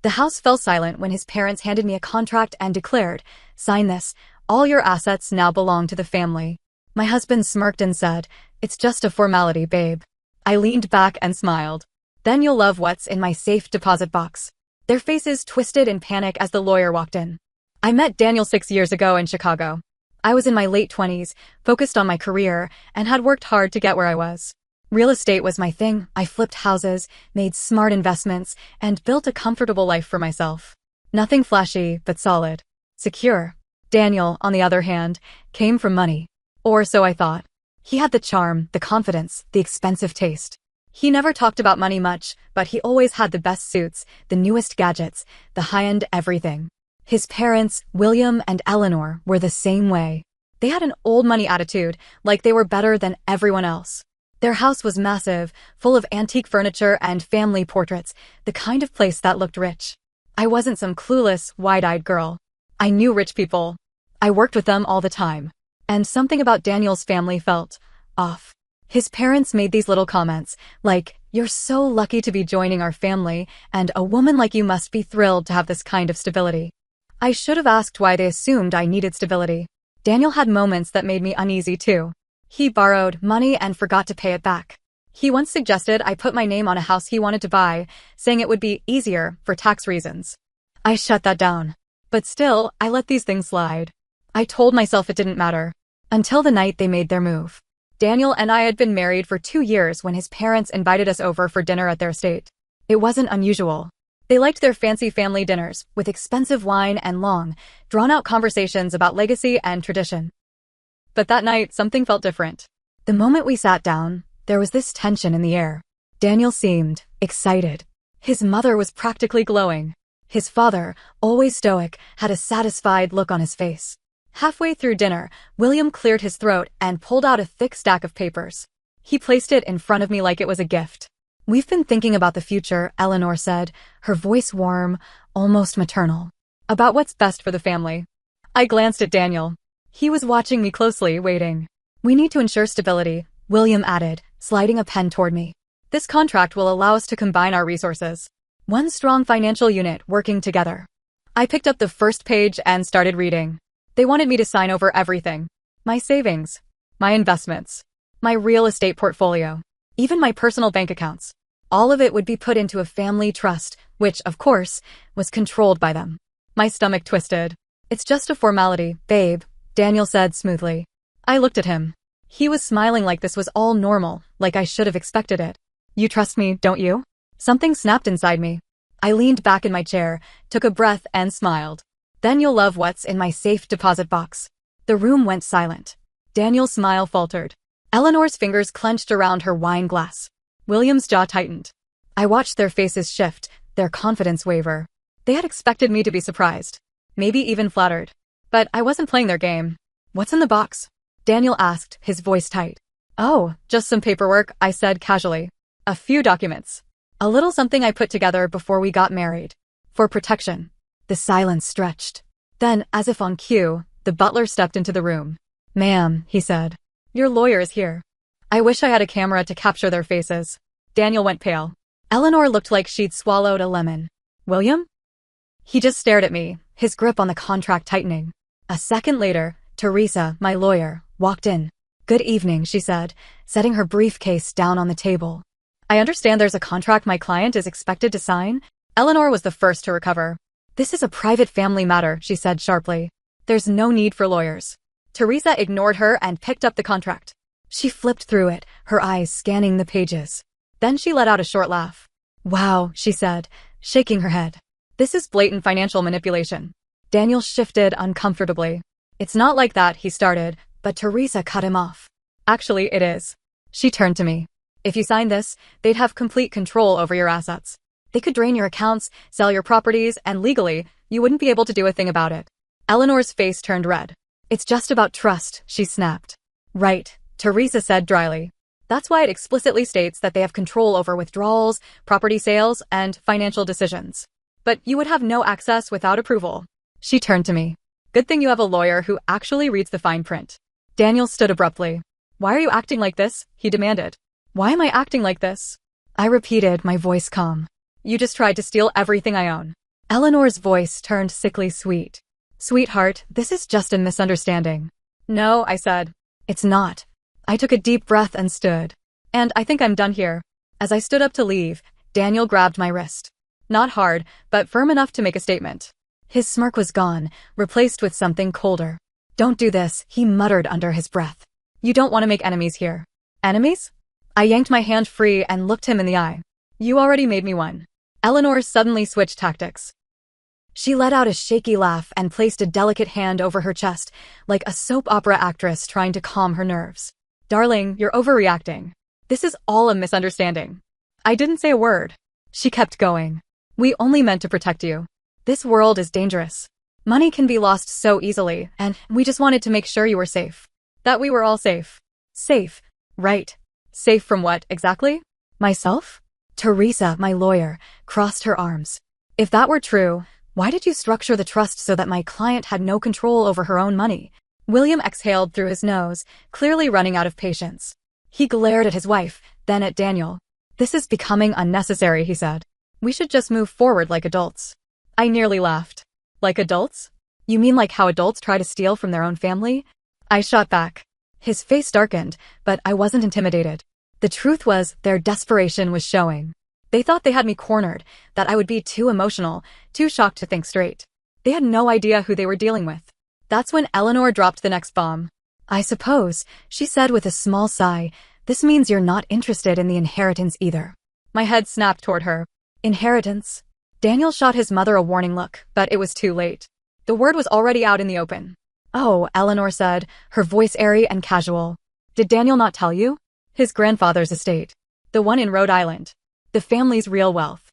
The house fell silent when his parents handed me a contract and declared, "Sign this. All your assets now belong to the family." My husband smirked and said, "It's just a formality, babe." I leaned back and smiled. "Then you'll love what's in my safe deposit box." Their faces twisted in panic as the lawyer walked in. I met Daniel 6 years ago in Chicago. I was in my late 20s, focused on my career, and had worked hard to get where I was. Real estate was my thing. I flipped houses, made smart investments, and built a comfortable life for myself. Nothing flashy, but solid. Secure. Daniel, on the other hand, came from money. Or so I thought. He had the charm, the confidence, the expensive taste. He never talked about money much, but he always had the best suits, the newest gadgets, the high-end everything. His parents, William and Eleanor, were the same way. They had an old money attitude, like they were better than everyone else. Their house was massive, full of antique furniture and family portraits, the kind of place that looked rich. I wasn't some clueless, wide-eyed girl. I knew rich people. I worked with them all the time. And something about Daniel's family felt off. His parents made these little comments, like, "You're so lucky to be joining our family, and a woman like you must be thrilled to have this kind of stability." I should have asked why they assumed I needed stability. Daniel had moments that made me uneasy too. He borrowed money and forgot to pay it back. He once suggested I put my name on a house he wanted to buy, saying it would be easier for tax reasons. I shut that down. But still, I let these things slide. I told myself it didn't matter. Until the night they made their move. Daniel and I had been married for 2 years when his parents invited us over for dinner at their estate. It wasn't unusual. They liked their fancy family dinners, with expensive wine and long, drawn-out conversations about legacy and tradition. But that night, something felt different. The moment we sat down, there was this tension in the air. Daniel seemed excited. His mother was practically glowing. His father, always stoic, had a satisfied look on his face. Halfway through dinner, William cleared his throat and pulled out a thick stack of papers. He placed it in front of me like it was a gift. "We've been thinking about the future," Eleanor said, her voice warm, almost maternal. "About what's best for the family." I glanced at Daniel. He was watching me closely, waiting. "We need to ensure stability," William added, sliding a pen toward me. "This contract will allow us to combine our resources. One strong financial unit working together." I picked up the first page and started reading. They wanted me to sign over everything. My savings, my investments, my real estate portfolio, even my personal bank accounts. All of it would be put into a family trust, which, of course, was controlled by them. My stomach twisted. "It's just a formality, babe," Daniel said smoothly. I looked at him. He was smiling like this was all normal, like I should have expected it. "You trust me, don't you?" Something snapped inside me. I leaned back in my chair, took a breath, and smiled. "Then you'll love what's in my safe deposit box." The room went silent. Daniel's smile faltered. Eleanor's fingers clenched around her wine glass. William's jaw tightened. I watched their faces shift, their confidence waver. They had expected me to be surprised. Maybe even flattered. But I wasn't playing their game. "What's in the box?" Daniel asked, his voice tight. "Oh, just some paperwork," I said casually. "A few documents. A little something I put together before we got married. For protection." The silence stretched. Then, as if on cue, the butler stepped into the room. "Ma'am," he said. "Your lawyer is here." I wish I had a camera to capture their faces. Daniel went pale. Eleanor looked like she'd swallowed a lemon. "William?" He just stared at me, his grip on the contract tightening. A second later, Teresa, my lawyer, walked in. "Good evening," she said, setting her briefcase down on the table. "I understand there's a contract my client is expected to sign." Eleanor was the first to recover. "This is a private family matter," she said sharply. "There's no need for lawyers." Teresa ignored her and picked up the contract. She flipped through it, her eyes scanning the pages. Then she let out a short laugh. "Wow," she said, shaking her head. "This is blatant financial manipulation." Daniel shifted uncomfortably. "It's not like that," he started, but Teresa cut him off. "Actually, it is." She turned to me. "If you sign this, they'd have complete control over your assets. They could drain your accounts, sell your properties, and legally, you wouldn't be able to do a thing about it." Eleanor's face turned red. "It's just about trust," she snapped. "Right," Teresa said dryly. "That's why it explicitly states that they have control over withdrawals, property sales, and financial decisions. But you would have no access without approval." She turned to me. "Good thing you have a lawyer who actually reads the fine print." Daniel stood abruptly. "Why are you acting like this?" he demanded. "Why am I acting like this?" I repeated, my voice calm. "You just tried to steal everything I own." Eleanor's voice turned sickly sweet. Sweetheart, this is just a misunderstanding. No, I said. It's not. I took a deep breath and stood. And I think I'm done here. As I stood up to leave, Daniel grabbed my wrist. Not hard, but firm enough to make a statement. His smirk was gone, replaced with something colder. Don't do this, he muttered under his breath. You don't want to make enemies here. Enemies? I yanked my hand free and looked him in the eye. You already made me one. Eleanor suddenly switched tactics. She let out a shaky laugh and placed a delicate hand over her chest, like a soap opera actress trying to calm her nerves. Darling, you're overreacting. This is all a misunderstanding. I didn't say a word. She kept going. We only meant to protect you. This world is dangerous. Money can be lost so easily, and we just wanted to make sure you were safe. That we were all safe. Safe. Right. Safe from what, exactly? Myself? Teresa, my lawyer, crossed her arms. If that were true, why did you structure the trust so that my client had no control over her own money? William exhaled through his nose, clearly running out of patience. He glared at his wife, then at Daniel. This is becoming unnecessary, he said. We should just move forward like adults. I nearly laughed. Like adults? You mean like how adults try to steal from their own family? I shot back. His face darkened, but I wasn't intimidated. The truth was, their desperation was showing. They thought they had me cornered, that I would be too emotional, too shocked to think straight. They had no idea who they were dealing with. That's when Eleanor dropped the next bomb. I suppose, she said with a small sigh, this means you're not interested in the inheritance either. My head snapped toward her. Inheritance? Daniel shot his mother a warning look, but it was too late. The word was already out in the open. Oh, Eleanor said, her voice airy and casual. Did Daniel not tell you? His grandfather's estate. The one in Rhode Island. The family's real wealth.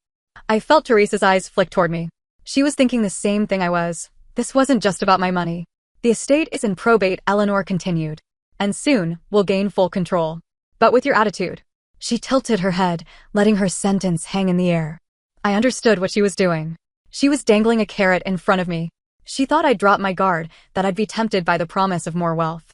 I felt Teresa's eyes flick toward me. She was thinking the same thing I was. This wasn't just about my money. The estate is in probate, Eleanor continued. And soon, we'll gain full control. But with your attitude. She tilted her head, letting her sentence hang in the air. I understood what she was doing. She was dangling a carrot in front of me. She thought I'd drop my guard, that I'd be tempted by the promise of more wealth.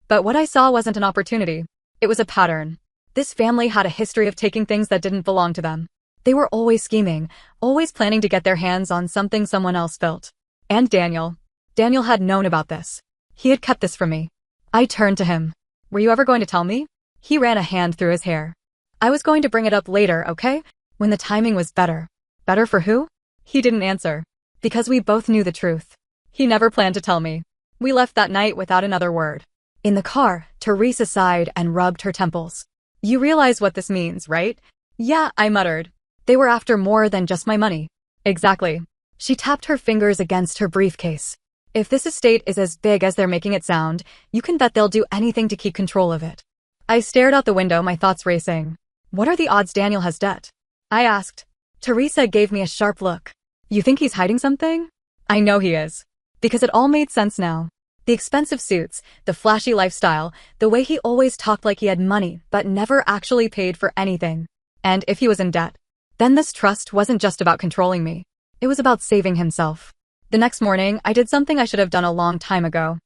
But what I saw wasn't an opportunity. It was a pattern. This family had a history of taking things that didn't belong to them. They were always scheming, always planning to get their hands on something someone else built. And Daniel. Daniel had known about this. He had kept this from me. I turned to him. Were you ever going to tell me? He ran a hand through his hair. I was going to bring it up later, okay? When the timing was better. Better for who? He didn't answer. Because we both knew the truth. He never planned to tell me. We left that night without another word. In the car, Teresa sighed and rubbed her temples. You realize what this means, right? Yeah, I muttered. They were after more than just my money. Exactly. She tapped her fingers against her briefcase. If this estate is as big as they're making it sound, you can bet they'll do anything to keep control of it. I stared out the window, my thoughts racing. What are the odds Daniel has debt? I asked. Teresa gave me a sharp look. You think he's hiding something? I know he is. Because it all made sense now. The expensive suits, the flashy lifestyle, the way he always talked like he had money but never actually paid for anything. And if he was in debt, then this trust wasn't just about controlling me. It was about saving himself. The next morning, I did something I should have done a long time ago.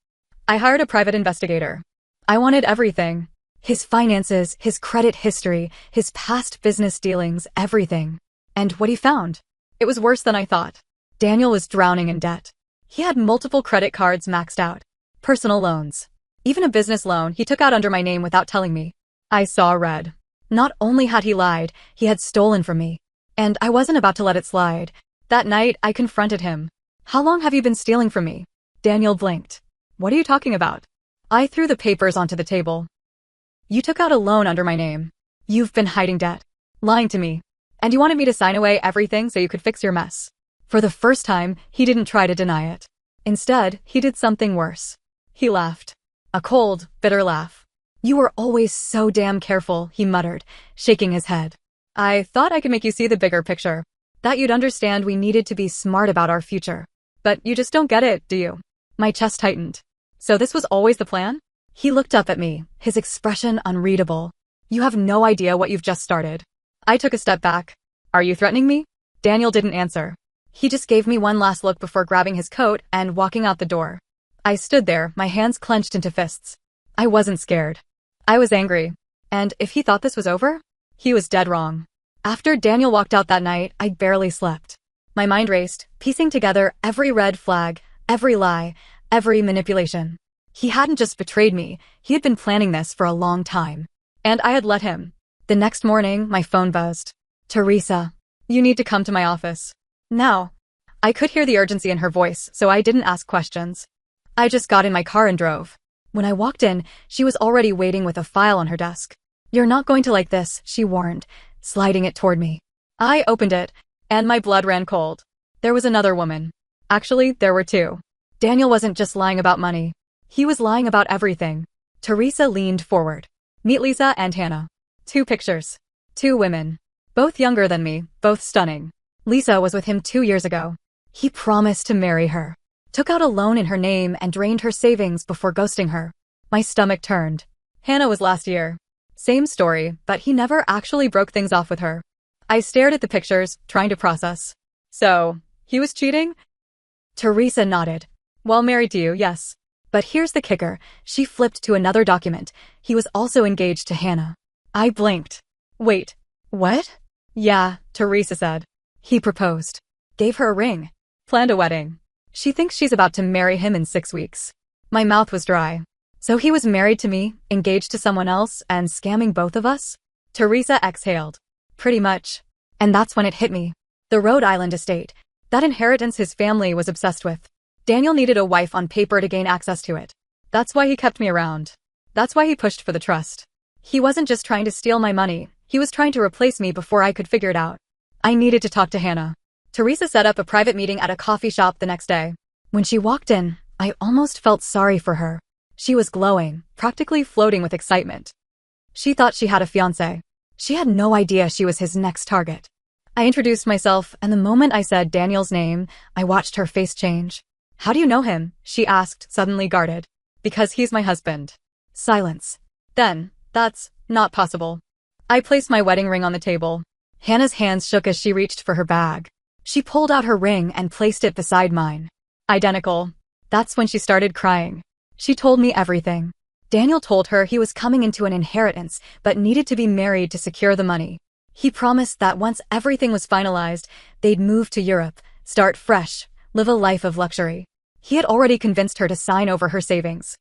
I hired a private investigator. I wanted everything. His finances, his credit history, his past business dealings, everything. And what he found? It was worse than I thought. Daniel was drowning in debt. He had multiple credit cards maxed out. Personal loans. Even a business loan he took out under my name without telling me. I saw red. Not only had he lied, he had stolen from me. And I wasn't about to let it slide. That night, I confronted him. How long have you been stealing from me? Daniel blinked. What are you talking about? I threw the papers onto the table. You took out a loan under my name. You've been hiding debt. Lying to me. And you wanted me to sign away everything so you could fix your mess. For the first time, he didn't try to deny it. Instead, he did something worse. He laughed. A cold, bitter laugh. You were always so damn careful, he muttered, shaking his head. I thought I could make you see the bigger picture. That you'd understand we needed to be smart about our future. But you just don't get it, do you? My chest tightened. So this was always the plan? He looked up at me, his expression unreadable. You have no idea what you've just started. I took a step back. Are you threatening me? Daniel didn't answer. He just gave me one last look before grabbing his coat and walking out the door. I stood there, my hands clenched into fists. I wasn't scared. I was angry. And if he thought this was over, he was dead wrong. After Daniel walked out that night, I barely slept. My mind raced, piecing together every red flag, every lie, every manipulation. He hadn't just betrayed me, he had been planning this for a long time. And I had let him. The next morning, my phone buzzed. Teresa, you need to come to my office. Now. I could hear the urgency in her voice, so I didn't ask questions. I just got in my car and drove. When I walked in, she was already waiting with a file on her desk. You're not going to like this, she warned, sliding it toward me. I opened it, and my blood ran cold. There was another woman. Actually, there were two. Daniel wasn't just lying about money. He was lying about everything. Teresa leaned forward. Meet Lisa and Hannah. 2 pictures. 2 women. Both younger than me, both stunning. Lisa was with him 2 years ago. He promised to marry her. Took out a loan in her name and drained her savings before ghosting her. My stomach turned. Hannah was last year. Same story, but he never actually broke things off with her. I stared at the pictures, trying to process. So, he was cheating? Teresa nodded. Well, married to you, yes. But here's the kicker. She flipped to another document. He was also engaged to Hannah. I blinked. Wait, what? Yeah, Teresa said. He proposed. Gave her a ring. Planned a wedding. She thinks she's about to marry him in 6 weeks. My mouth was dry. So he was married to me, engaged to someone else, and scamming both of us? Teresa exhaled. Pretty much. And that's when it hit me. The Rhode Island estate. That inheritance his family was obsessed with. Daniel needed a wife on paper to gain access to it. That's why he kept me around. That's why he pushed for the trust. He wasn't just trying to steal my money, he was trying to replace me before I could figure it out. I needed to talk to Hannah. Teresa set up a private meeting at a coffee shop the next day. When she walked in, I almost felt sorry for her. She was glowing, practically floating with excitement. She thought she had a fiancé. She had no idea she was his next target. I introduced myself, and the moment I said Daniel's name, I watched her face change. How do you know him? She asked, suddenly guarded. Because he's my husband. Silence. Then, that's not possible. I placed my wedding ring on the table. Hannah's hands shook as she reached for her bag. She pulled out her ring and placed it beside mine. Identical. That's when she started crying. She told me everything. Daniel told her he was coming into an inheritance, but needed to be married to secure the money. He promised that once everything was finalized, they'd move to Europe, start fresh, live a life of luxury. He had already convinced her to sign over her savings.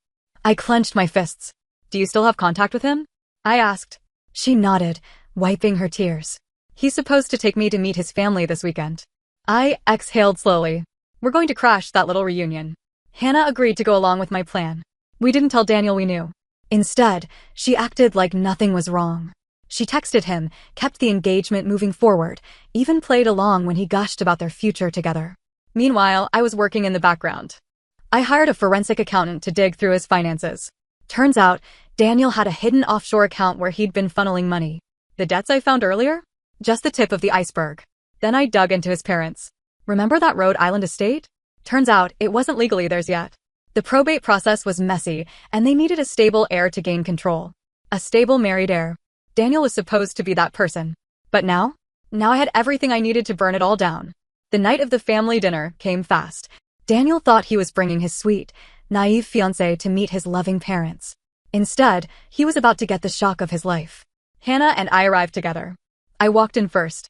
I clenched my fists. Do you still have contact with him? I asked. She nodded, wiping her tears. He's supposed to take me to meet his family this weekend. I exhaled slowly. We're going to crash that little reunion. Hannah agreed to go along with my plan. We didn't tell Daniel we knew. Instead, she acted like nothing was wrong. She texted him, kept the engagement moving forward, even played along when he gushed about their future together. Meanwhile, I was working in the background. I hired a forensic accountant to dig through his finances. Turns out, Daniel had a hidden offshore account where he'd been funneling money. The debts I found earlier? Just the tip of the iceberg. Then I dug into his parents. Remember that Rhode Island estate? Turns out, it wasn't legally theirs yet. The probate process was messy, and they needed a stable heir to gain control. A stable married heir. Daniel was supposed to be that person. But now? Now I had everything I needed to burn it all down. The night of the family dinner came fast. Daniel thought he was bringing his sweet, naive fiancée to meet his loving parents. Instead, he was about to get the shock of his life. Hannah and I arrived together. I walked in first.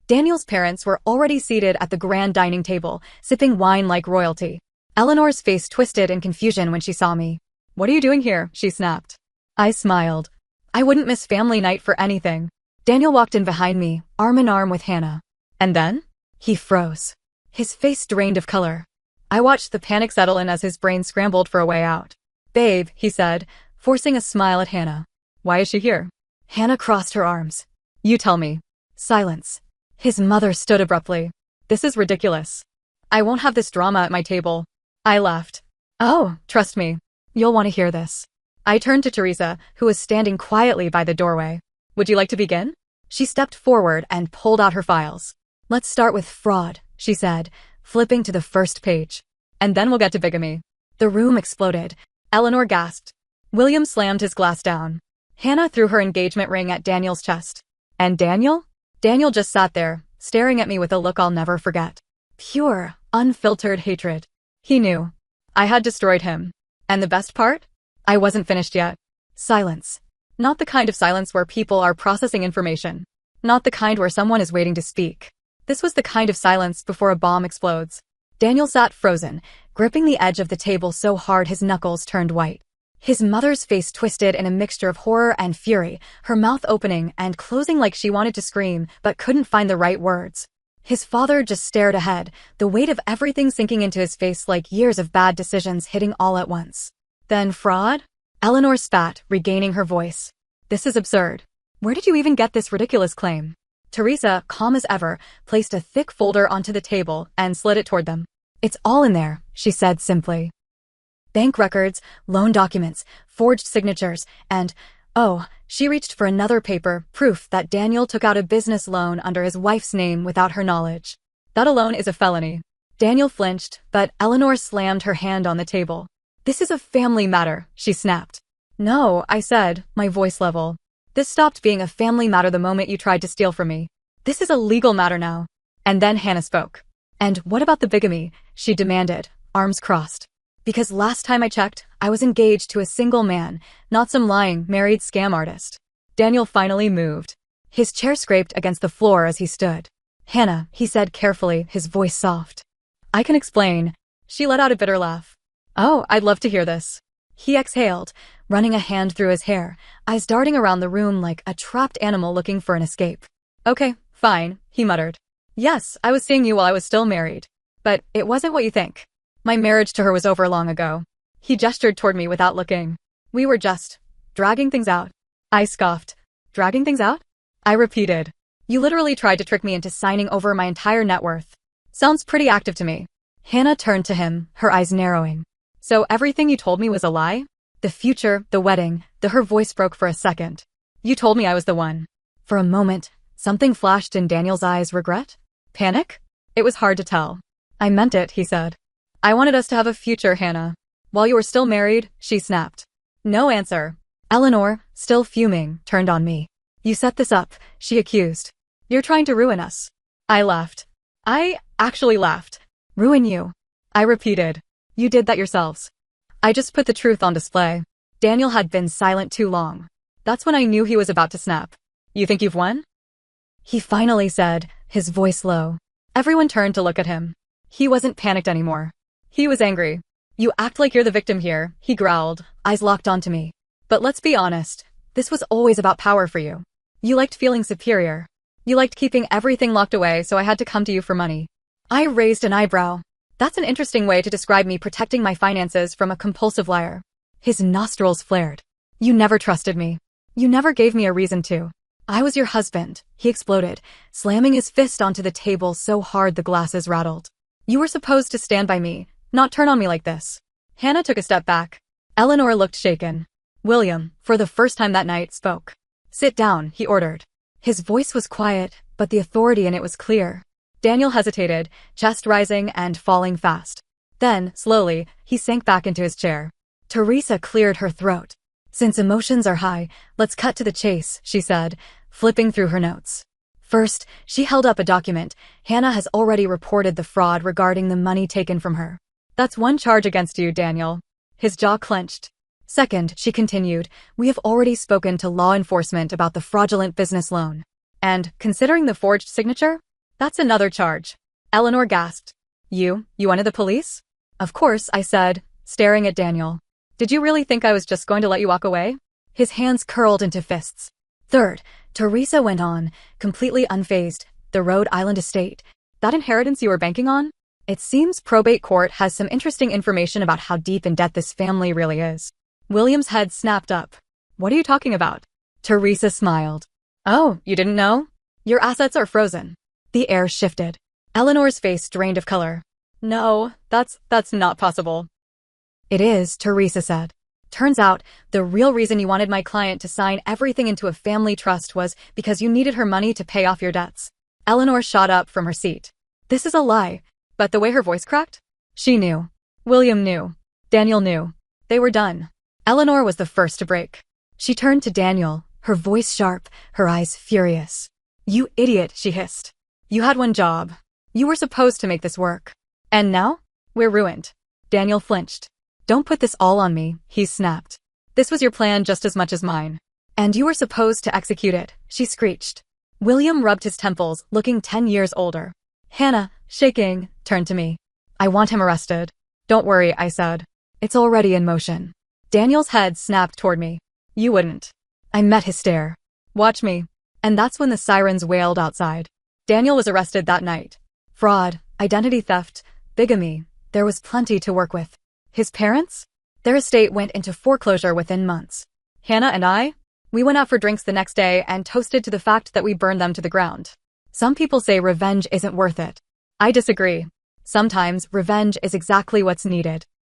Daniel's parents were already seated at the grand dining table, sipping wine like royalty. Eleanor's face twisted in confusion when she saw me. What are you doing here? She snapped. I smiled. I wouldn't miss family night for anything. Daniel walked in behind me, arm in arm with Hannah. And then? He froze. His face drained of color. I watched the panic settle in as his brain scrambled for a way out. Babe, he said, forcing a smile at Hannah. Why is she here? Hannah crossed her arms. You tell me. Silence. His mother stood abruptly. This is ridiculous. I won't have this drama at my table. I laughed. Oh, trust me. You'll want to hear this. I turned to Teresa, who was standing quietly by the doorway. Would you like to begin? She stepped forward and pulled out her files. Let's start with fraud, she said, flipping to the first page. And then we'll get to bigamy. The room exploded. Eleanor gasped. William slammed his glass down. Hannah threw her engagement ring at Daniel's chest. And Daniel? Daniel just sat there, staring at me with a look I'll never forget. Pure, unfiltered hatred. He knew. I had destroyed him. And the best part? I wasn't finished yet. Silence. Not the kind of silence where people are processing information. Not the kind where someone is waiting to speak. This was the kind of silence before a bomb explodes. Daniel sat frozen, gripping the edge of the table so hard his knuckles turned white. His mother's face twisted in a mixture of horror and fury, her mouth opening and closing like she wanted to scream but couldn't find the right words. His father just stared ahead, the weight of everything sinking into his face like years of bad decisions hitting all at once. Then fraud? Eleanor spat, regaining her voice. This is absurd. Where did you even get this ridiculous claim? Teresa, calm as ever, placed a thick folder onto the table and slid it toward them. It's all in there, she said simply. Bank records, loan documents, forged signatures, and, oh, she reached for another paper, proof that Daniel took out a business loan under his wife's name without her knowledge. That alone is a felony. Daniel flinched, but Eleanor slammed her hand on the table. This is a family matter, she snapped. No, I said, my voice level. This stopped being a family matter the moment you tried to steal from me. This is a legal matter now. And then Hannah spoke. And what about the bigamy? She demanded, arms crossed. Because last time I checked, I was engaged to a single man, not some lying, married scam artist. Daniel finally moved. His chair scraped against the floor as he stood. Hannah, he said carefully, his voice soft. I can explain. She let out a bitter laugh. Oh, I'd love to hear this. He exhaled, running a hand through his hair, eyes darting around the room like a trapped animal looking for an escape. Okay, fine, he muttered. Yes, I was seeing you while I was still married. But it wasn't what you think. My marriage to her was over long ago. He gestured toward me without looking. We were just dragging things out. I scoffed. Dragging things out? I repeated. You literally tried to trick me into signing over my entire net worth. Sounds pretty active to me. Hannah turned to him, her eyes narrowing. So everything you told me was a lie? The future, the wedding, her voice broke for a second. You told me I was the one. For a moment, something flashed in Daniel's eyes. Regret? Panic? It was hard to tell. I meant it, he said. I wanted us to have a future, Hannah. While you were still married, she snapped. No answer. Eleanor, still fuming, turned on me. You set this up, she accused. You're trying to ruin us. I laughed. I actually laughed. Ruin you. I repeated. You did that yourselves. I just put the truth on display. Daniel had been silent too long. That's when I knew he was about to snap. You think you've won? He finally said, his voice low. Everyone turned to look at him. He wasn't panicked anymore. He was angry. You act like you're the victim here, he growled, eyes locked onto me. But let's be honest, this was always about power for you. You liked feeling superior. You liked keeping everything locked away, so I had to come to you for money. I raised an eyebrow. That's an interesting way to describe me protecting my finances from a compulsive liar. His nostrils flared. You never trusted me. You never gave me a reason to. I was your husband, he exploded, slamming his fist onto the table so hard the glasses rattled. You were supposed to stand by me, not turn on me like this. Hannah took a step back. Eleanor looked shaken. William, for the first time that night, spoke. Sit down, he ordered. His voice was quiet, but the authority in it was clear. Daniel hesitated, chest rising and falling fast. Then, slowly, he sank back into his chair. Teresa cleared her throat. Since emotions are high, let's cut to the chase, she said, flipping through her notes. First, she held up a document. Hannah has already reported the fraud regarding the money taken from her. That's one charge against you, Daniel. His jaw clenched. Second, she continued, we have already spoken to law enforcement about the fraudulent business loan. And, considering the forged signature? That's another charge. Eleanor gasped. You went to the police? Of course, I said, staring at Daniel. Did you really think I was just going to let you walk away? His hands curled into fists. Third, Teresa went on, completely unfazed. The Rhode Island estate. That inheritance you were banking on? It seems probate court has some interesting information about how deep in debt this family really is. William's head snapped up. What are you talking about? Teresa smiled. Oh, you didn't know? Your assets are frozen. The air shifted. Eleanor's face drained of color. No, that's not possible. It is, Teresa said. Turns out, the real reason you wanted my client to sign everything into a family trust was because you needed her money to pay off your debts. Eleanor shot up from her seat. This is a lie. But the way her voice cracked? She knew. William knew. Daniel knew. They were done. Eleanor was the first to break. She turned to Daniel, her voice sharp, her eyes furious. You idiot, she hissed. You had one job. You were supposed to make this work. And now? We're ruined. Daniel flinched. Don't put this all on me, he snapped. This was your plan just as much as mine. And you were supposed to execute it, she screeched. William rubbed his temples, looking 10 years older. Hannah, shaking, turned to me. I want him arrested. Don't worry, I said. It's already in motion. Daniel's head snapped toward me. You wouldn't. I met his stare. Watch me. And that's when the sirens wailed outside. Daniel was arrested that night. Fraud, identity theft, bigamy. There was plenty to work with. His parents? Their estate went into foreclosure within months. Hannah and I? We went out for drinks the next day and toasted to the fact that we burned them to the ground. Some people say revenge isn't worth it. I disagree. Sometimes revenge is exactly what's needed.